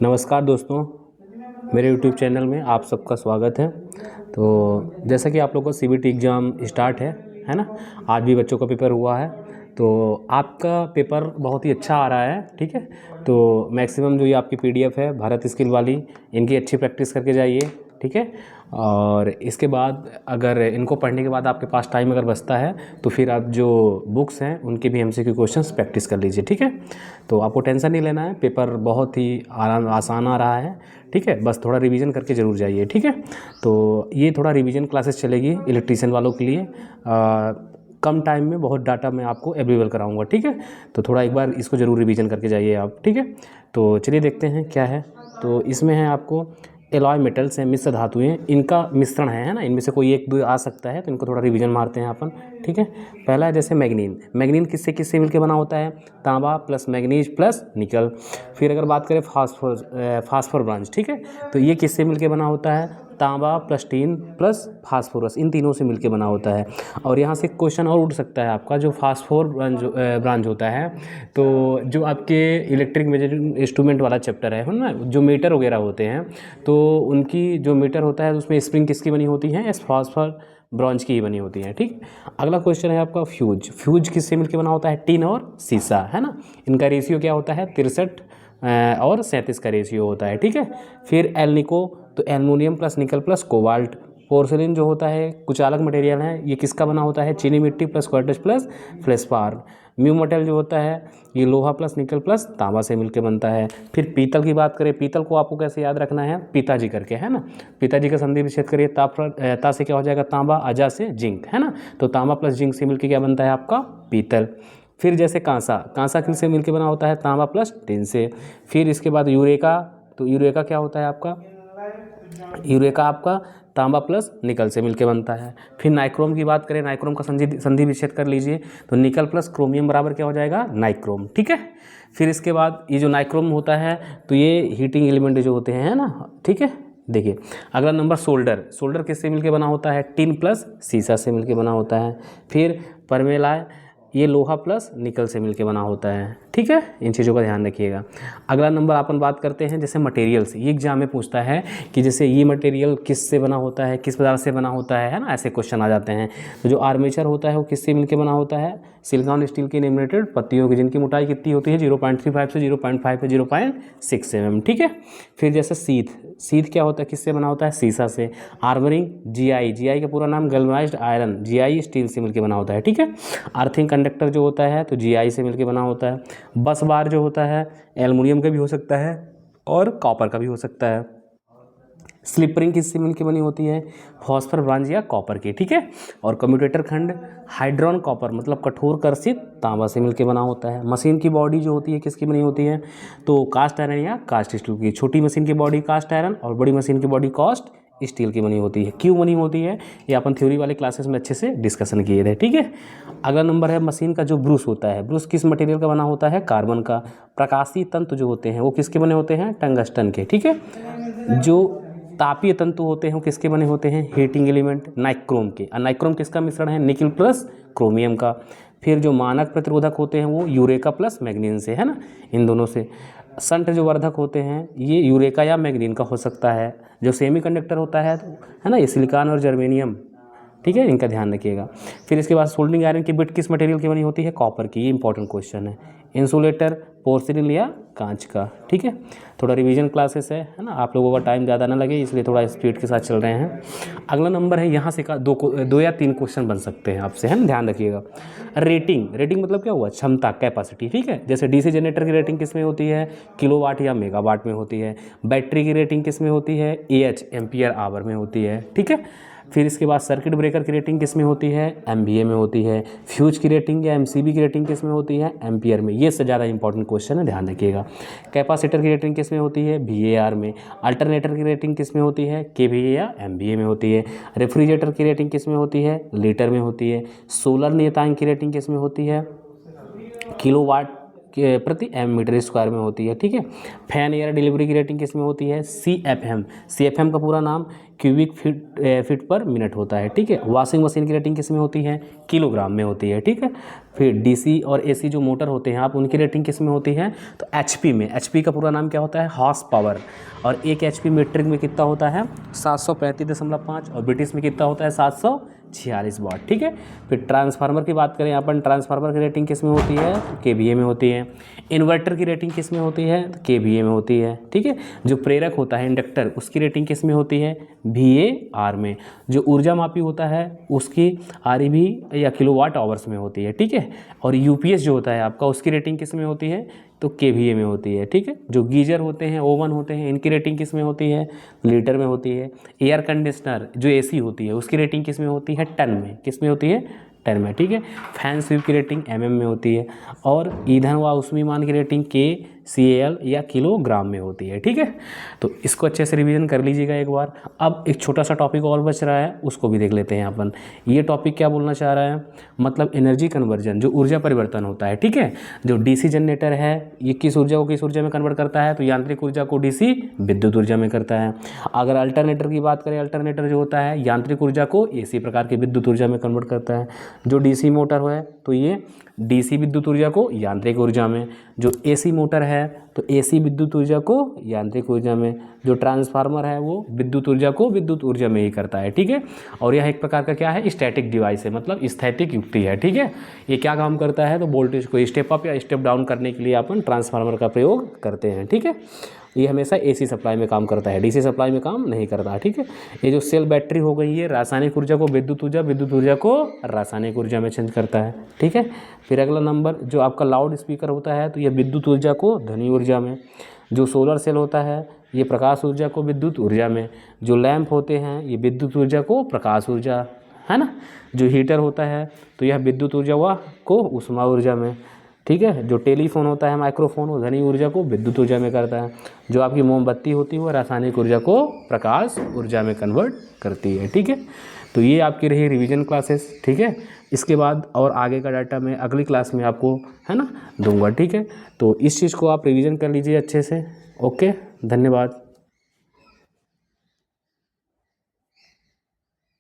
नमस्कार दोस्तों, मेरे यूट्यूब चैनल में आप सबका स्वागत है। तो जैसा कि आप लोगों को सीबीटी एग्ज़ाम स्टार्ट है ना। आज भी बच्चों का पेपर हुआ है, तो आपका पेपर बहुत ही अच्छा आ रहा है। ठीक है, तो मैक्सिमम जो ये आपकी पीडीएफ है भारत स्किल वाली, इनकी अच्छी प्रैक्टिस करके जाइए। ठीक है, और इसके बाद अगर इनको पढ़ने के बाद आपके पास टाइम अगर बचता है तो फिर आप जो बुक्स हैं उनके भी एमसीक्यू क्वेश्चंस प्रैक्टिस कर लीजिए। ठीक है, तो आपको टेंशन नहीं लेना है, पेपर बहुत ही आसान आ रहा है। ठीक है, बस थोड़ा रिवीजन करके ज़रूर जाइए। ठीक है, तो ये थोड़ा रिवीजन क्लासेस चलेगी इलेक्ट्रीशियन वालों के लिए। कम टाइम में बहुत डाटा मैं आपको अवेलेबल कराऊंगा। ठीक है, तो थोड़ा एक बार इसको ज़रूर रिवीजन करके जाइए आप। ठीक है, तो चलिए देखते हैं क्या है। तो इसमें है आपको एलॉय मेटल्स हैं, मिश्र धातुएं, इनका मिश्रण है ना। इनमें से कोई एक दो आ सकता है, तो इनको थोड़ा रिवीजन मारते हैं अपन। ठीक है, पहला है जैसे मैग्नीन। मैग्नीन किससे किससे मिलकर बना होता है? तांबा प्लस मैग्नीज प्लस निकल। फिर अगर बात करें फास्फोर ब्रांच, ठीक है, तो ये किससे मिलकर बना होता है? तांबा प्लस टीन प्लस फास्फोरस, इन तीनों से मिलकर बना होता है। और यहाँ से क्वेश्चन और उठ सकता है आपका, जो फास्फोर ब्रांच होता है, तो जो आपके इलेक्ट्रिक मेजरिंग इंस्ट्रूमेंट वाला चैप्टर है ना, जो मीटर वगैरह होते हैं, तो उनकी जो मीटर होता है उसमें स्प्रिंग किसकी बनी होती है? इस फास्फोर ब्रॉन्ज की ही बनी होती है। ठीक, अगला क्वेश्चन है आपका फ्यूज। फ्यूज किससे मिलकर बना होता है? टिन और सीसा, है ना। इनका रेशियो क्या होता है? 63 और 37 का रेशियो होता है। ठीक है, फिर एल्निको, तो aluminium plus nickel plus cobalt. Porcelain जो होता है कुछ अलग मटेरियल है, ये किसका बना होता है? चीनी मिट्टी प्लस क्वार्टज प्लस फ्लेस्पार। म्यू मेटल जो होता है ये लोहा प्लस निकल प्लस तांबा से मिलकर बनता है। फिर पीतल की बात करें, पीतल को आपको कैसे याद रखना है? पिताजी करके, है ना। पिताजी का संधि विच्छेद करिए, ता से क्या हो जाएगा? तांबा, अजा से जिंक, है ना। तो तांबा प्लस जिंक से मिलकर क्या बनता है आपका? पीतल। फिर जैसे कांसा, कांसा किन से मिलकर बना होता है? तांबा प्लस टिन से। फिर इसके बाद यूरेका, तो यूरेका क्या होता है आपका? यूरेका आपका तांबा प्लस निकल से मिलके बनता है। फिर नाइक्रोम की बात करें, नाइक्रोम का संधि विच्छेद कर लीजिए, तो निकल प्लस क्रोमियम बराबर क्या हो जाएगा? नाइक्रोम। ठीक है, फिर इसके बाद ये जो नाइक्रोम होता है, तो ये हीटिंग एलिमेंट जो होते हैं, है ना। ठीक है, देखिए अगला नंबर सोल्डर। सोल्डर किससे मिलके बना होता है? टिन प्लस सीसा से मिलके बना होता है। फिर परमेलाय, ये लोहा प्लस निकल से मिलके बना होता है। ठीक है, इन चीज़ों का ध्यान रखिएगा। अगला नंबर अपन बात करते हैं जैसे मटेरियल से। ये एग्जाम में पूछता है कि जैसे ये मटेरियल किस से बना होता है, किस पदार्थ से बना होता है ना, ऐसे क्वेश्चन आ जाते हैं। तो जो आर्मेचर होता है वो किससे मिलके बना होता है? सिलिकॉन स्टील की लेमिनेटेड पत्तियों की, जिनकी मोटाई कितनी होती है? 0.35 से 0.5 से 0.6 mm। ठीक है, फिर जैसे सीथ, सीथ क्या होता है? किससे बना होता है? सीसा से। आर्मरिंग, जीआई, जीआई का पूरा नाम गैल्वेनाइज्ड आयरन, जीआई स्टील से मिलकर बना होता है। ठीक है, अर्थिंग कंडक्टर जो होता है तो जीआई से मिलकर बना होता है। बस बार जो होता है एल्युमिनियम का भी हो सकता है और कॉपर का भी हो सकता है। स्लिप रिंग किससे मिलकर बनी होती है? फॉस्फर ब्रांच या कॉपर की। ठीक है, और कम्यूटेटर खंड हाइड्रॉन कॉपर, मतलब कठोर कर्षित तांबा से मिलकर बना होता है। मशीन की बॉडी जो होती है किसकी बनी होती है? तो कास्ट आयरन या कास्ट स्टील की। छोटी मशीन की बॉडी कास्ट आयरन और बड़ी मशीन की बॉडी कास्ट स्टील की बनी होती है। क्यों बनी होती है ये अपन थ्योरी वाले क्लासेस में अच्छे से डिस्कशन किए थे। ठीक है, अगला नंबर है मशीन का जो ब्रूस होता है। ब्रूस किस मटेरियल का बना होता है? कार्बन का। प्रकाशीय तंतु जो होते हैं वो किसके बने होते हैं? टंगस्टन के। ठीक है, जो तापीय तंतु होते हैं वो किसके बने होते हैं? हीटिंग एलिमेंट नाइक्रोम के। और नाइक्रोम किसका मिश्रण है? निकल प्लस क्रोमियम का। फिर जो मानक प्रतिरोधक होते हैं वो यूरेका प्लस मैग्नीन से, है ना, इन दोनों से। संट जो वर्धक होते हैं ये यूरेका या मैग्नीन का हो सकता है। जो सेमीकंडक्टर होता है ना, ये सिलिकॉन और जर्मेनियम। ठीक है, इनका ध्यान रखिएगा। फिर इसके बाद सोल्डरिंग आयरन की बिट किस मटेरियल की बनी होती है? कॉपर की। ये इंपॉर्टेंट क्वेश्चन है। इंसुलेटर पोर्सिलिन या कांच का। ठीक है, थोड़ा रिवीजन क्लासेस है ना, आप लोगों का टाइम ज़्यादा ना लगे इसलिए थोड़ा स्पीड के साथ चल रहे हैं। अगला नंबर है, यहाँ से का दो या तीन क्वेश्चन बन सकते हैं आपसे, है ना, ध्यान रखिएगा। रेटिंग, रेटिंग मतलब क्या हुआ? क्षमता, कैपेसिटी। ठीक है, जैसे डीसी जनरेटर की रेटिंग किस में होती है? किलोवाट या मेगावाट में होती है। बैटरी की रेटिंग किस में होती है? AH एम्पियर आवर में होती है। ठीक है, फिर इसके बाद सर्किट ब्रेकर की रेटिंग किस में होती है? MVA में होती है। फ्यूज की रेटिंग या MCB की रेटिंग किस में होती है? एम्पियर में। ये से ज़्यादा इंपॉर्टेंट क्वेश्चन है, ध्यान रखिएगा। कैपेसिटर की रेटिंग किस में होती है? VAR में। अल्टरनेटर की रेटिंग किस में होती है? KVA या MVA में होती है। रेफ्रिजरेटर की रेटिंग किस में होती है? लीटर में होती है। सोलर नियतांक की रेटिंग किस में होती है? किलोवाट प्रति एम मीटर स्क्वायर में होती है। ठीक है। फैन एयर डिलीवरी की रेटिंग किस में होती है? CFM। CFM का पूरा नाम क्यूबिक फीट पर मिनट होता है। ठीक है। वॉशिंग मशीन की रेटिंग किस में होती है? किलोग्राम में होती है। ठीक है। फिर DC और AC जो मोटर होते हैं आप, उनकी रेटिंग किस में होती है? तो HP में। HP का पूरा नाम क्या होता है? Horse power. और 1 HP मीट्रिक में कितना होता है? 735.5। और ब्रिटिश में कितना होता है? 746 वाट। ठीक है। फिर ट्रांसफार्मर की बात करें अपन, ट्रांसफार्मर की रेटिंग किस में होती है? KVA में होती है। इन्वर्टर की रेटिंग किस में होती है? तो KVA में होती है। ठीक है। जो प्रेरक होता है इंडक्टर, उसकी रेटिंग किस में होती है? VAR में। जो ऊर्जा मापी होता है उसकी REV या किलोवाट आवर्स में होती है। ठीक है। और UPS जो होता है आपका, उसकी रेटिंग किस में होती है? तो KVA में होती है। ठीक है। जो गीजर होते हैं, ओवन होते हैं, इनकी रेटिंग किस में होती है? लीटर में होती है। एयर कंडीशनर जो AC होती है, उसकी रेटिंग किस में होती है? टन में। किस में होती है? टन में। ठीक है। फैन स्वीप की रेटिंग MM में होती है। और ईंधन व ऊष्मीमान की रेटिंग KCAL या किलोग्राम में होती है। ठीक है। तो इसको अच्छे से रिवीजन कर लीजिएगा एक बार। अब एक छोटा सा टॉपिक और बच रहा है, उसको भी देख लेते हैं अपन। ये टॉपिक क्या बोलना चाह रहा है? मतलब एनर्जी कन्वर्जन, जो ऊर्जा परिवर्तन होता है। ठीक है। जो DC जनरेटर है, ये किस ऊर्जा को किस ऊर्जा में कन्वर्ट करता है? तो यांत्रिक ऊर्जा को DC विद्युत ऊर्जा में करता है। अगर अल्टरनेटर की बात करें, अल्टरनेटर जो होता है यांत्रिक ऊर्जा को AC प्रकार की विद्युत ऊर्जा में कन्वर्ट करता है। जो DC मोटर है तो ये DC विद्युत ऊर्जा को यांत्रिक ऊर्जा में। जो AC मोटर है तो AC विद्युत ऊर्जा को यांत्रिक ऊर्जा में। जो ट्रांसफार्मर है वो विद्युत ऊर्जा को विद्युत ऊर्जा में ही करता है। ठीक है। और यह एक प्रकार का क्या है? स्टैटिक डिवाइस है, मतलब स्थैतिक युक्ति है। ठीक है। ये क्या काम करता है? तो वोल्टेज को स्टेप अप या स्टेप डाउन करने के लिए अपन ट्रांसफार्मर का प्रयोग करते हैं। ठीक है। ये हमेशा AC सप्लाई में काम करता है, DC सप्लाई में काम नहीं करता। ठीक है। ये जो सेल बैटरी हो गई है, रासायनिक ऊर्जा को विद्युत ऊर्जा, विद्युत ऊर्जा को रासायनिक ऊर्जा में चेंज करता है। ठीक है। फिर अगला नंबर, जो आपका लाउड स्पीकर होता है तो ये विद्युत ऊर्जा को ध्वनि ऊर्जा में। जो सोलर सेल होता है ये प्रकाश ऊर्जा को विद्युत ऊर्जा में। जो लैंप होते हैं ये विद्युत ऊर्जा को प्रकाश ऊर्जा, है ना। जो हीटर होता है तो यह विद्युत ऊर्जा व को ऊष्मा ऊर्जा में। ठीक है। जो टेलीफोन होता है, माइक्रोफोन, वो ध्वनि ऊर्जा को विद्युत ऊर्जा में करता है। जो आपकी मोमबत्ती होती है वो रासायनिक ऊर्जा को प्रकाश ऊर्जा में कन्वर्ट करती है। ठीक है। तो ये आपकी रही रिवीजन क्लासेस। ठीक है। इसके बाद और आगे का डाटा मैं अगली क्लास में आपको, है ना, दूंगा। ठीक है। तो इस चीज़ को आप रिवीजन कर लीजिए अच्छे से। ओके, धन्यवाद।